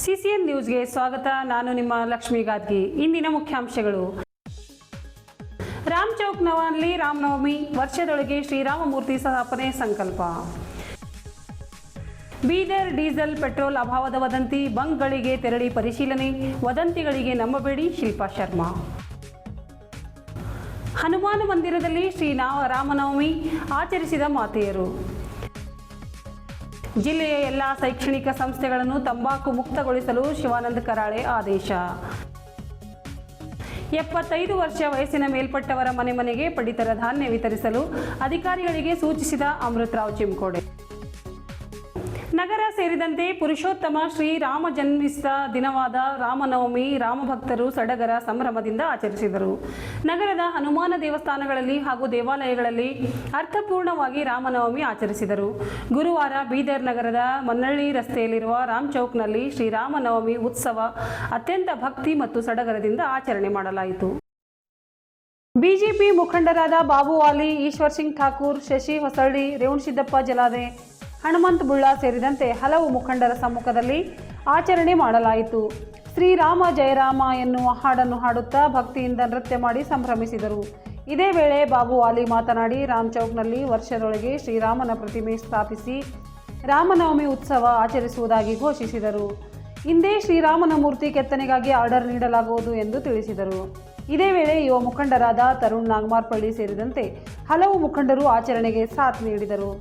CCN ನ್ಯೂಸ್ಗೆ ಸ್ವಾಗತ. ನಾನು ನಿಮ್ಮ ಲಕ್ಷ್ಮೀ ಗಾದ್ಗಿ. ಇಂದಿನ ಮುಖ್ಯಾಂಶಗಳು: ರಾಮ್ ಚೌಕ್ನಲ್ಲಿ ರಾಮನವಮಿ, ವರ್ಷದೊಳಗೆ ಶ್ರೀರಾಮಮೂರ್ತಿ ಸ್ಥಾಪನೆ ಸಂಕಲ್ಪ. ಬೀದರ್ ಡೀಸೆಲ್ ಪೆಟ್ರೋಲ್ ಅಭಾವದ ವದಂತಿ, ಬಂಕ್ಗಳಿಗೆ ತೆರಳಿ ಪರಿಶೀಲನೆ, ವದಂತಿಗಳಿಗೆ ನಂಬಬೇಡಿ ಶಿಲ್ಪಾ ಶರ್ಮಾ. ಹನುಮಾನ ಮಂದಿರದಲ್ಲಿ ರಾಮನವಮಿ ಆಚರಿಸಿದ ಮಾತೆಯರು. ಜಿಲ್ಲೆಯ ಎಲ್ಲ ಶೈಕ್ಷಣಿಕ ಸಂಸ್ಥೆಗಳನ್ನು ತಂಬಾಕು ಮುಕ್ತಗೊಳಿಸಲು ಶಿವಾನಂದ ಕರಾಳೆ ಆದೇಶ. 75 ವರ್ಷ ವಯಸ್ಸಿನ ಮೇಲ್ಪಟ್ಟವರ ಮನೆಗೆ ಪಡಿತರ ಧಾನ್ಯ ವಿತರಿಸಲು ಅಧಿಕಾರಿಗಳಿಗೆ ಸೂಚಿಸಿದ ಅಮೃತರಾವ್ ಚಿಮ್ಕೋಡೆ. ನಗರ ಸೇರಿದಂತೆ ಪುರುಷೋತ್ತಮ ಶ್ರೀರಾಮ ಜನ್ಮಿಸಿದ ದಿನವಾದ ರಾಮನವಮಿ ರಾಮಭಕ್ತರು ಸಡಗರ ಸಂಭ್ರಮದಿಂದ ಆಚರಿಸಿದರು. ನಗರದ ಹನುಮಾನ ದೇವಸ್ಥಾನಗಳಲ್ಲಿ ಹಾಗೂ ದೇವಾಲಯಗಳಲ್ಲಿ ಅರ್ಥಪೂರ್ಣವಾಗಿ ರಾಮನವಮಿ ಆಚರಿಸಿದರು. ಗುರುವಾರ ಬೀದರ್ ನಗರದ ಮನ್ನಳ್ಳಿ ರಸ್ತೆಯಲ್ಲಿರುವ ರಾಮ್ ಚೌಕ್ನಲ್ಲಿ ಶ್ರೀರಾಮನವಮಿ ಉತ್ಸವ ಅತ್ಯಂತ ಭಕ್ತಿ ಮತ್ತು ಸಡಗರದಿಂದ ಆಚರಣೆ ಮಾಡಲಾಯಿತು. ಬಿಜೆಪಿ ಮುಖಂಡರಾದ ಬಾಬು ವಾಲಿ, ಈಶ್ವರ್ ಸಿಂಗ್ ಠಾಕೂರ್, ಶಶಿ ಹೊಸಳ್ಳಿ, ರೇವಣಸಿದ್ದಪ್ಪ ಜಲಾದೆ, ಹನುಮಂತ ಬುಳ್ಳ ಸೇರಿದಂತೆ ಹಲವು ಮುಖಂಡರ ಸಮ್ಮುಖದಲ್ಲಿ ಆಚರಣೆ ಮಾಡಲಾಯಿತು. ಶ್ರೀರಾಮ ಜಯರಾಮ ಎನ್ನುವ ಹಾಡನ್ನು ಹಾಡುತ್ತಾ ಭಕ್ತಿಯಿಂದ ನೃತ್ಯ ಮಾಡಿ ಸಂಭ್ರಮಿಸಿದರು. ಇದೇ ವೇಳೆ ಬಾಬು ವಾಲಿ ಮಾತನಾಡಿ, ರಾಮ್ ಚೌಕ್ನಲ್ಲಿ ವರ್ಷದೊಳಗೆ ಶ್ರೀರಾಮನ ಪ್ರತಿಮೆ ಸ್ಥಾಪಿಸಿ ರಾಮನವಮಿ ಉತ್ಸವ ಆಚರಿಸುವುದಾಗಿ ಘೋಷಿಸಿದರು. ಇಂದೇ ಶ್ರೀರಾಮನ ಮೂರ್ತಿ ಕೆತ್ತನೆಗಾಗಿ ಆರ್ಡರ್ ನೀಡಲಾಗುವುದು ಎಂದು ತಿಳಿಸಿದರು. ಇದೇ ವೇಳೆ ಯುವ ಮುಖಂಡರಾದ ತರುಣ್ ನಾಗಮಾರ್ಪಳ್ಳಿ ಸೇರಿದಂತೆ ಹಲವು ಮುಖಂಡರು ಆಚರಣೆಗೆ ಸಾಥ್ ನೀಡಿದರು.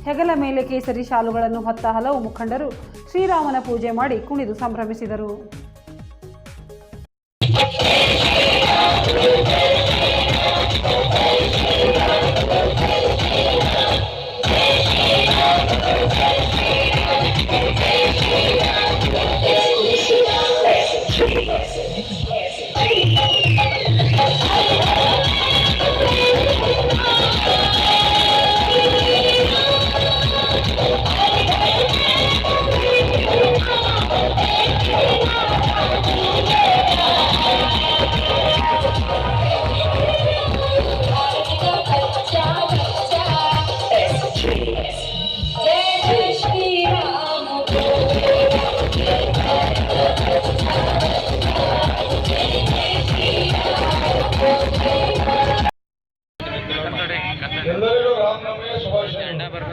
ಹೆಗಲ ಮೇಲೆ ಕೇಸರಿ ಶಾಲುಗಳನ್ನು ಹೊತ್ತ ಹಲವು ಮುಖಂಡರು ಶ್ರೀರಾಮನ ಪೂಜೆ ಮಾಡಿ ಕುಣಿದು ಸಂಭ್ರಮಿಸಿದರು. ಎಲ್ಲರಿಗೂ ರಾಮನವಮಿಯ ಶುಭಾಶಯಗಳು.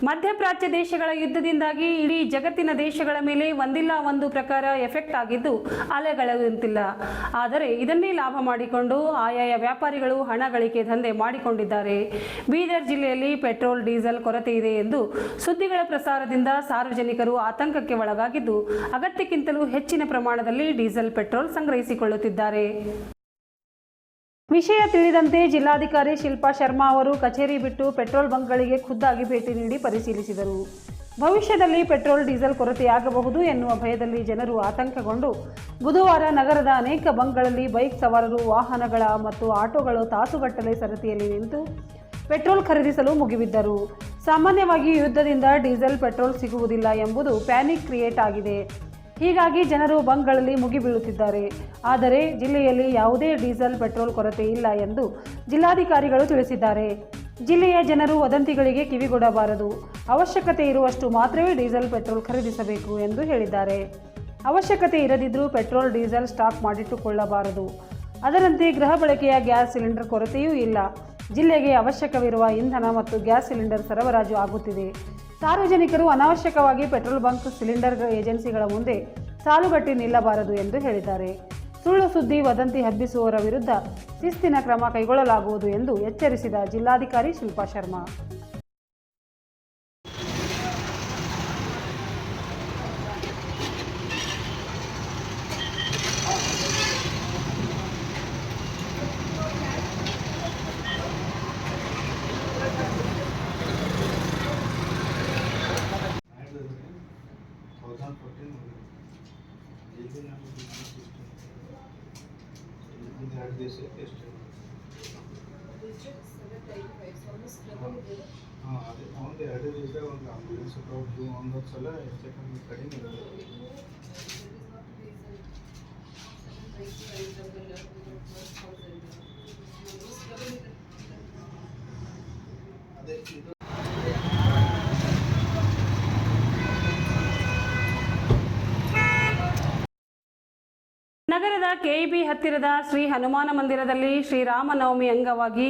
ಮಧ್ಯಪ್ರಾಚ್ಯ ದೇಶಗಳ ಯುದ್ಧದಿಂದಾಗಿ ಇಡೀ ಜಗತ್ತಿನ ದೇಶಗಳ ಮೇಲೆ ಒಂದಿಲ್ಲ ಒಂದು ಪ್ರಕಾರ ಎಫೆಕ್ಟ್ ಆಗಿದ್ದು ಅಲೆಗಳಂತಿಲ್ಲ. ಆದರೆ ಇದನ್ನೇ ಲಾಭ ಮಾಡಿಕೊಂಡು ಆಯಾಯ ವ್ಯಾಪಾರಿಗಳು ಹಣ ಗಳಿಕೆ ದಂಧೆ ಮಾಡಿಕೊಂಡಿದ್ದಾರೆ. ಬೀದರ್ ಜಿಲ್ಲೆಯಲ್ಲಿ ಪೆಟ್ರೋಲ್ ಡೀಸೆಲ್ ಕೊರತೆ ಇದೆ ಎಂದು ಸುದ್ದಿಗಳ ಪ್ರಸಾರದಿಂದ ಸಾರ್ವಜನಿಕರು ಆತಂಕಕ್ಕೆ ಒಳಗಾಗಿದ್ದು ಅಗತ್ಯಕ್ಕಿಂತಲೂ ಹೆಚ್ಚಿನ ಪ್ರಮಾಣದಲ್ಲಿ ಡೀಸೆಲ್ ಪೆಟ್ರೋಲ್ ಸಂಗ್ರಹಿಸಿಕೊಳ್ಳುತ್ತಿದ್ದಾರೆ. ವಿಷಯ ತಿಳಿದಂತೆ ಜಿಲ್ಲಾಧಿಕಾರಿ ಶಿಲ್ಪಾ ಶರ್ಮಾ ಅವರು ಕಚೇರಿ ಬಿಟ್ಟು ಪೆಟ್ರೋಲ್ ಬಂಕ್ಗಳಿಗೆ ಖುದ್ದಾಗಿ ಭೇಟಿ ನೀಡಿ ಪರಿಶೀಲಿಸಿದರು. ಭವಿಷ್ಯದಲ್ಲಿ ಪೆಟ್ರೋಲ್ ಡೀಸೆಲ್ ಕೊರತೆಯಾಗಬಹುದು ಎನ್ನುವ ಭಯದಲ್ಲಿ ಜನರು ಆತಂಕಗೊಂಡು ಬುಧವಾರ ನಗರದ ಅನೇಕ ಬಂಕ್ಗಳಲ್ಲಿ ಬೈಕ್ ಸವಾರರು, ವಾಹನಗಳ ಮತ್ತು ಆಟೋಗಳು ತಾಸುಗಟ್ಟಲೆ ಸರತಿಯಲ್ಲಿ ನಿಂತು ಪೆಟ್ರೋಲ್ ಖರೀದಿಸಲು ಮುಗಿಬಿದ್ದರು. ಸಾಮಾನ್ಯವಾಗಿ ಯುದ್ಧದಿಂದ ಡೀಸೆಲ್ ಪೆಟ್ರೋಲ್ ಸಿಗುವುದಿಲ್ಲ ಎಂಬುದು ಪ್ಯಾನಿಕ್ ಕ್ರಿಯೇಟ್ ಆಗಿದೆ. ಹೀಗಾಗಿ ಜನರು ಬಂಕ್ಗಳಲ್ಲಿ ಮುಗಿಬೀಳುತ್ತಿದ್ದಾರೆ. ಆದರೆ ಜಿಲ್ಲೆಯಲ್ಲಿ ಯಾವುದೇ ಡೀಸೆಲ್ ಪೆಟ್ರೋಲ್ ಕೊರತೆ ಇಲ್ಲ ಎಂದು ಜಿಲ್ಲಾಧಿಕಾರಿಗಳು ತಿಳಿಸಿದ್ದಾರೆ. ಜಿಲ್ಲೆಯ ಜನರು ವದಂತಿಗಳಿಗೆ ಕಿವಿಗೊಡಬಾರದು, ಅವಶ್ಯಕತೆ ಇರುವಷ್ಟು ಮಾತ್ರವೇ ಡೀಸೆಲ್ ಪೆಟ್ರೋಲ್ ಖರೀದಿಸಬೇಕು ಎಂದು ಹೇಳಿದ್ದಾರೆ. ಅವಶ್ಯಕತೆ ಇರದಿದ್ದರೂ ಪೆಟ್ರೋಲ್ ಡೀಸೆಲ್ ಸ್ಟಾಕ್ ಮಾಡಿಟ್ಟುಕೊಳ್ಳಬಾರದು. ಅದರಂತೆ ಗೃಹ ಬಳಕೆಯ ಗ್ಯಾಸ್ ಸಿಲಿಂಡರ್ ಕೊರತೆಯೂ ಇಲ್ಲ. ಜಿಲ್ಲೆಗೆ ಅವಶ್ಯಕವಿರುವ ಇಂಧನ ಮತ್ತು ಗ್ಯಾಸ್ ಸಿಲಿಂಡರ್ ಸರಬರಾಜು ಆಗುತ್ತಿದೆ. ಸಾರ್ವಜನಿಕರು ಅನಾವಶ್ಯಕವಾಗಿ ಪೆಟ್ರೋಲ್ ಬಂಕ್, ಸಿಲಿಂಡರ್ ಏಜೆನ್ಸಿಗಳ ಮುಂದೆ ಸಾಲುಗಟ್ಟಿ ನಿಲ್ಲಬಾರದು ಎಂದು ಹೇಳಿದ್ದಾರೆ. ಸುಳ್ಳು ಸುದ್ದಿ, ವದಂತಿ ಹಬ್ಬಿಸುವವರ ವಿರುದ್ಧ ಶಿಸ್ತಿನ ಕ್ರಮ ಕೈಗೊಳ್ಳಲಾಗುವುದು ಎಂದು ಎಚ್ಚರಿಸಿದ ಜಿಲ್ಲಾಧಿಕಾರಿ ಶಿಲ್ಪಾ ಶರ್ಮಾ. ಅದೇ ಒಂದು 2 ದಿವಸದಾಗ ಒಂದು ಆಂಬುಲೆನ್ಸ್ ಒಂದು ಸಲ ಹೆಚ್ಚು ಕಡಿಮೆ ನಗರದ ಕೆಇಬಿ ಹತ್ತಿರದ ಶ್ರೀ ಹನುಮಾನ ಮಂದಿರದಲ್ಲಿ ಶ್ರೀರಾಮನವಮಿ ಅಂಗವಾಗಿ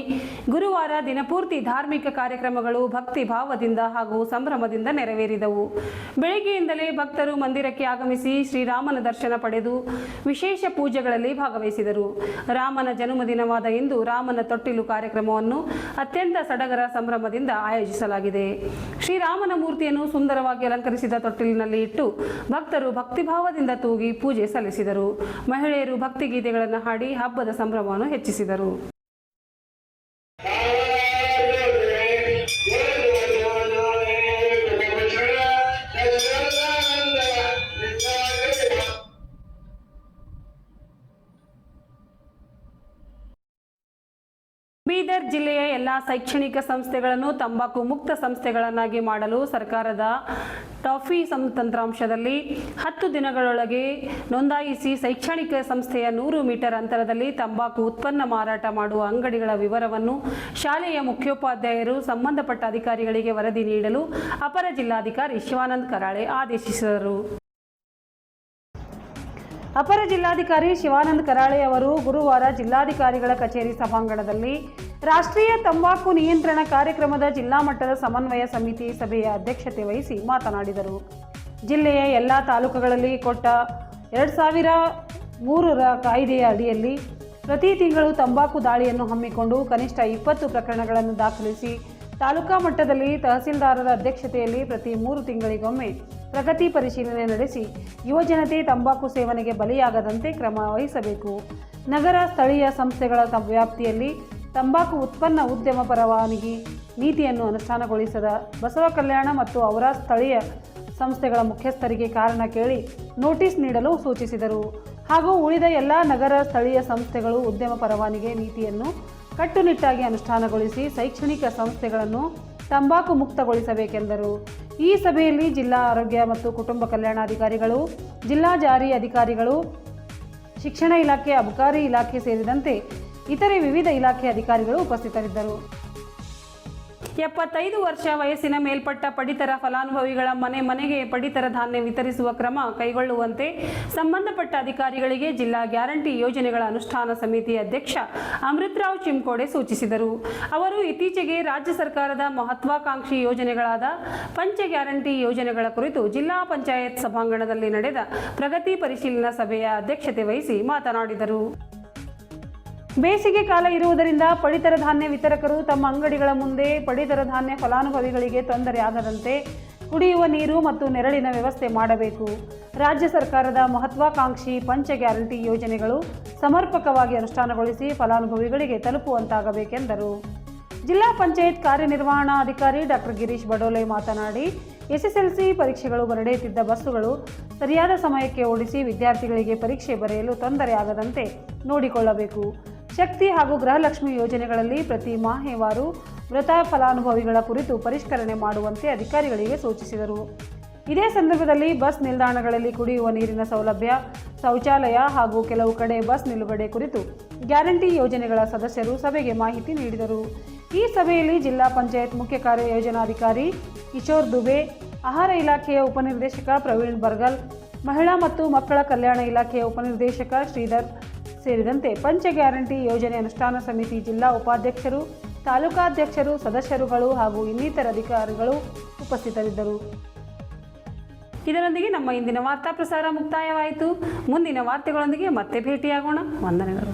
ಗುರುವಾರ ದಿನಪೂರ್ತಿ ಧಾರ್ಮಿಕ ಕಾರ್ಯಕ್ರಮಗಳು ಭಕ್ತಿ ಭಾವದಿಂದ ಹಾಗೂ ಸಂಭ್ರಮದಿಂದ ನೆರವೇರಿದವು. ಬೆಳಗ್ಗೆಯಿಂದಲೇ ಭಕ್ತರು ಮಂದಿರಕ್ಕೆ ಆಗಮಿಸಿ ಶ್ರೀರಾಮನ ದರ್ಶನ ಪಡೆದು ವಿಶೇಷ ಪೂಜೆಗಳಲ್ಲಿ ಭಾಗವಹಿಸಿದರು. ರಾಮನ ಜನ್ಮದಿನವಾದ ಇಂದು ರಾಮನ ತೊಟ್ಟಿಲು ಕಾರ್ಯಕ್ರಮವನ್ನು ಅತ್ಯಂತ ಸಡಗರ ಸಂಭ್ರಮದಿಂದ ಆಯೋಜಿಸಲಾಗಿದೆ. ಶ್ರೀರಾಮನ ಮೂರ್ತಿಯನ್ನು ಸುಂದರವಾಗಿ ಅಲಂಕರಿಸಿದ ತೊಟ್ಟಿಲಿನಲ್ಲಿ ಇಟ್ಟು ಭಕ್ತರು ಭಕ್ತಿಭಾವದಿಂದ ತೂಗಿ ಪೂಜೆ ಸಲ್ಲಿಸಿದರು. ಮಹಿಳೆಯರು ಭಕ್ತಿಗೀತೆಗಳನ್ನು ಹಾಡಿ ಹಬ್ಬದ ಸಂಭ್ರಮವನ್ನು ಹೆಚ್ಚಿಸಿದರು. ಬೀದರ್ ಜಿಲ್ಲೆಯ ಎಲ್ಲ ಶೈಕ್ಷಣಿಕ ಸಂಸ್ಥೆಗಳನ್ನು ತಂಬಾಕು ಮುಕ್ತ ಸಂಸ್ಥೆಗಳನ್ನಾಗಿ ಮಾಡಲು ಸರ್ಕಾರದ ಟಾಫಿ ತಂತ್ರಾಂಶದಲ್ಲಿ 10 ದಿನಗಳೊಳಗೆ ನೋಂದಾಯಿಸಿ ಶೈಕ್ಷಣಿಕ ಸಂಸ್ಥೆಯ 100 ಮೀಟರ್ ಅಂತರದಲ್ಲಿ ತಂಬಾಕು ಉತ್ಪನ್ನ ಮಾರಾಟ ಮಾಡುವ ಅಂಗಡಿಗಳ ವಿವರವನ್ನು ಶಾಲೆಯ ಮುಖ್ಯೋಪಾಧ್ಯಾಯರು ಸಂಬಂಧಪಟ್ಟ ಅಧಿಕಾರಿಗಳಿಗೆ ವರದಿ ನೀಡಲು ಅಪರ ಜಿಲ್ಲಾಧಿಕಾರಿ ಶಿವಾನಂದ ಕರಾಳೆ ಆದೇಶಿಸಿದರು. ಅಪರ ಜಿಲ್ಲಾಧಿಕಾರಿ ಶಿವಾನಂದ ಕರಾಳೆ ಅವರು ಗುರುವಾರ ಜಿಲ್ಲಾಧಿಕಾರಿಗಳ ಕಚೇರಿ ಸಭಾಂಗಣದಲ್ಲಿ ರಾಷ್ಟ್ರೀಯ ತಂಬಾಕು ನಿಯಂತ್ರಣ ಕಾರ್ಯಕ್ರಮದ ಜಿಲ್ಲಾ ಮಟ್ಟದ ಸಮನ್ವಯ ಸಮಿತಿ ಸಭೆಯ ಅಧ್ಯಕ್ಷತೆ ವಹಿಸಿ ಮಾತನಾಡಿದರು. ಜಿಲ್ಲೆಯ ಎಲ್ಲ ತಾಲೂಕುಗಳಲ್ಲಿ ಕೊಟ್ಟ 2003ರ ಕಾಯ್ದೆಯ ಅಡಿಯಲ್ಲಿ ಪ್ರತಿ ತಿಂಗಳು ತಂಬಾಕು ದಾಳಿಯನ್ನು ಹಮ್ಮಿಕೊಂಡು ಕನಿಷ್ಠ 20 ಪ್ರಕರಣಗಳನ್ನು ದಾಖಲಿಸಿ ತಾಲೂಕಾ ಮಟ್ಟದಲ್ಲಿ ತಹಸೀಲ್ದಾರರ ಅಧ್ಯಕ್ಷತೆಯಲ್ಲಿ ಪ್ರತಿ 3 ತಿಂಗಳಿಗೊಮ್ಮೆ ಪ್ರಗತಿ ಪರಿಶೀಲನೆ ನಡೆಸಿ ಯುವಜನತೆ ತಂಬಾಕು ಸೇವನೆಗೆ ಬಲಿಯಾಗದಂತೆ ಕ್ರಮ ವಹಿಸಬೇಕು. ನಗರ ಸ್ಥಳೀಯ ಸಂಸ್ಥೆಗಳ ವ್ಯಾಪ್ತಿಯಲ್ಲಿ ತಂಬಾಕು ಉತ್ಪನ್ನ ಉದ್ಯಮ ಪರವಾನಗಿ ನೀತಿಯನ್ನು ಅನುಷ್ಠಾನಗೊಳಿಸದ ಬಸವ ಕಲ್ಯಾಣ ಮತ್ತು ಅವರ ಸ್ಥಳೀಯ ಸಂಸ್ಥೆಗಳ ಮುಖ್ಯಸ್ಥರಿಗೆ ಕಾರಣ ಕೇಳಿ ನೋಟಿಸ್ ನೀಡಲು ಸೂಚಿಸಿದರು. ಹಾಗೂ ಉಳಿದ ಎಲ್ಲ ನಗರ ಸ್ಥಳೀಯ ಸಂಸ್ಥೆಗಳು ಉದ್ಯಮ ಪರವಾನಗಿ ನೀತಿಯನ್ನು ಕಟ್ಟುನಿಟ್ಟಾಗಿ ಅನುಷ್ಠಾನಗೊಳಿಸಿ ಶೈಕ್ಷಣಿಕ ಸಂಸ್ಥೆಗಳನ್ನು ತಂಬಾಕು ಮುಕ್ತಗೊಳಿಸಬೇಕೆಂದರು. ಈ ಸಭೆಯಲ್ಲಿ ಜಿಲ್ಲಾ ಆರೋಗ್ಯ ಮತ್ತು ಕುಟುಂಬ ಕಲ್ಯಾಣಾಧಿಕಾರಿಗಳು, ಜಿಲ್ಲಾ ಜಾರಿ ಅಧಿಕಾರಿಗಳು, ಶಿಕ್ಷಣ ಇಲಾಖೆ, ಅಬಕಾರಿ ಇಲಾಖೆ ಸೇರಿದಂತೆ ಇತರೆ ವಿವಿಧ ಇಲಾಖೆ ಅಧಿಕಾರಿಗಳು ಉಪಸ್ಥಿತರಿದ್ದರು. 75 ವರ್ಷ ವಯಸ್ಸಿನ ಮೇಲ್ಪಟ್ಟ ಪಡಿತರ ಫಲಾನುಭವಿಗಳ ಮನೆಗೆ ಪಡಿತರ ಧಾನ್ಯ ವಿತರಿಸುವ ಕ್ರಮ ಕೈಗೊಳ್ಳುವಂತೆ ಸಂಬಂಧಪಟ್ಟ ಅಧಿಕಾರಿಗಳಿಗೆ ಜಿಲ್ಲಾ ಗ್ಯಾರಂಟಿ ಯೋಜನೆಗಳ ಅನುಷ್ಠಾನ ಸಮಿತಿ ಅಧ್ಯಕ್ಷ ಅಮೃತರಾವ್ ಚಿಮ್ಕೋಡೆ ಸೂಚಿಸಿದರು. ಅವರು ಇತ್ತೀಚೆಗೆ ರಾಜ್ಯ ಸರ್ಕಾರದ ಮಹತ್ವಾಕಾಂಕ್ಷಿ ಯೋಜನೆಗಳಾದ ಪಂಚ ಗ್ಯಾರಂಟಿ ಯೋಜನೆಗಳ ಕುರಿತು ಜಿಲ್ಲಾ ಪಂಚಾಯತ್ ಸಭಾಂಗಣದಲ್ಲಿ ನಡೆದ ಪ್ರಗತಿ ಪರಿಶೀಲನಾ ಸಭೆಯ ಅಧ್ಯಕ್ಷತೆ ವಹಿಸಿ ಮಾತನಾಡಿದರು. ಬೇಸಿಗೆ ಕಾಲ ಇರುವುದರಿಂದ ಪಡಿತರ ಧಾನ್ಯ ವಿತರಕರು ತಮ್ಮ ಅಂಗಡಿಗಳ ಮುಂದೆ ಪಡಿತರ ಧಾನ್ಯ ಫಲಾನುಭವಿಗಳಿಗೆ ತೊಂದರೆಯಾಗದಂತೆ ಕುಡಿಯುವ ನೀರು ಮತ್ತು ನೆರಳಿನ ವ್ಯವಸ್ಥೆ ಮಾಡಬೇಕು. ರಾಜ್ಯ ಸರ್ಕಾರದ ಮಹತ್ವಾಕಾಂಕ್ಷಿ ಪಂಚ ಗ್ಯಾರಂಟಿ ಯೋಜನೆಗಳು ಸಮರ್ಪಕವಾಗಿ ಅನುಷ್ಠಾನಗೊಳಿಸಿ ಫಲಾನುಭವಿಗಳಿಗೆ ತಲುಪುವಂತಾಗಬೇಕೆಂದರು. ಜಿಲ್ಲಾ ಪಂಚಾಯತ್ ಕಾರ್ಯನಿರ್ವಹಣಾಧಿಕಾರಿ ಡಾಕ್ಟರ್ ಗಿರೀಶ್ ಬಡೋಲೆ ಮಾತನಾಡಿ, ಎಸ್ಎಸ್ಎಲ್ಸಿ ಪರೀಕ್ಷೆಗಳು ನಡೆಯುತ್ತಿದ್ದ ಬಸ್ಸುಗಳು ಸರಿಯಾದ ಸಮಯಕ್ಕೆ ಓಡಿಸಿ ವಿದ್ಯಾರ್ಥಿಗಳಿಗೆ ಪರೀಕ್ಷೆ ಬರೆಯಲು ತೊಂದರೆಯಾಗದಂತೆ ನೋಡಿಕೊಳ್ಳಬೇಕು. ಶಕ್ತಿ ಹಾಗೂ ಗೃಹಲಕ್ಷ್ಮಿ ಯೋಜನೆಗಳಲ್ಲಿ ಪ್ರತಿ ಮಾಹೆವಾರು ಮೃತ ಫಲಾನುಭವಿಗಳ ಕುರಿತು ಪರಿಷ್ಕರಣೆ ಮಾಡುವಂತೆ ಅಧಿಕಾರಿಗಳಿಗೆ ಸೂಚಿಸಿದರು. ಇದೇ ಸಂದರ್ಭದಲ್ಲಿ ಬಸ್ ನಿಲ್ದಾಣಗಳಲ್ಲಿ ಕುಡಿಯುವ ನೀರಿನ ಸೌಲಭ್ಯ, ಶೌಚಾಲಯ ಹಾಗೂ ಕೆಲವು ಕಡೆ ಬಸ್ ನಿಲುಗಡೆ ಕುರಿತು ಗ್ಯಾರಂಟಿ ಯೋಜನೆಗಳ ಸದಸ್ಯರು ಸಭೆಗೆ ಮಾಹಿತಿ ನೀಡಿದರು. ಈ ಸಭೆಯಲ್ಲಿ ಜಿಲ್ಲಾ ಪಂಚಾಯತ್ ಮುಖ್ಯ ಕಾರ್ಯಯೋಜನಾಧಿಕಾರಿ ಕಿಶೋರ್ ದುಬೆ, ಆಹಾರ ಇಲಾಖೆಯ ಉಪನಿರ್ದೇಶಕ ಪ್ರವೀಣ್ ಬರ್ಗಲ್, ಮಹಿಳಾ ಮತ್ತು ಮಕ್ಕಳ ಕಲ್ಯಾಣ ಇಲಾಖೆಯ ಉಪನಿರ್ದೇಶಕ ಶ್ರೀಧರ್ ಸೇರಿದಂತೆ ಪಂಚ ಗ್ಯಾರಂಟಿ ಯೋಜನೆ ಅನುಷ್ಠಾನ ಸಮಿತಿ ಜಿಲ್ಲಾ ಉಪಾಧ್ಯಕ್ಷರು, ತಾಲೂಕಾಧ್ಯಕ್ಷರು, ಸದಸ್ಯರುಗಳು ಹಾಗೂ ಇನ್ನಿತರ ಅಧಿಕಾರಿಗಳು ಉಪಸ್ಥಿತರಿದ್ದರು. ಇದರೊಂದಿಗೆ ನಮ್ಮ ಇಂದಿನ ವಾರ್ತಾ ಪ್ರಸಾರ ಮುಕ್ತಾಯವಾಯಿತು. ಮುಂದಿನ ವಾರ್ತೆಗಳೊಂದಿಗೆ ಮತ್ತೆ ಭೇಟಿಯಾಗೋಣ. ವಂದನೆಗಳು.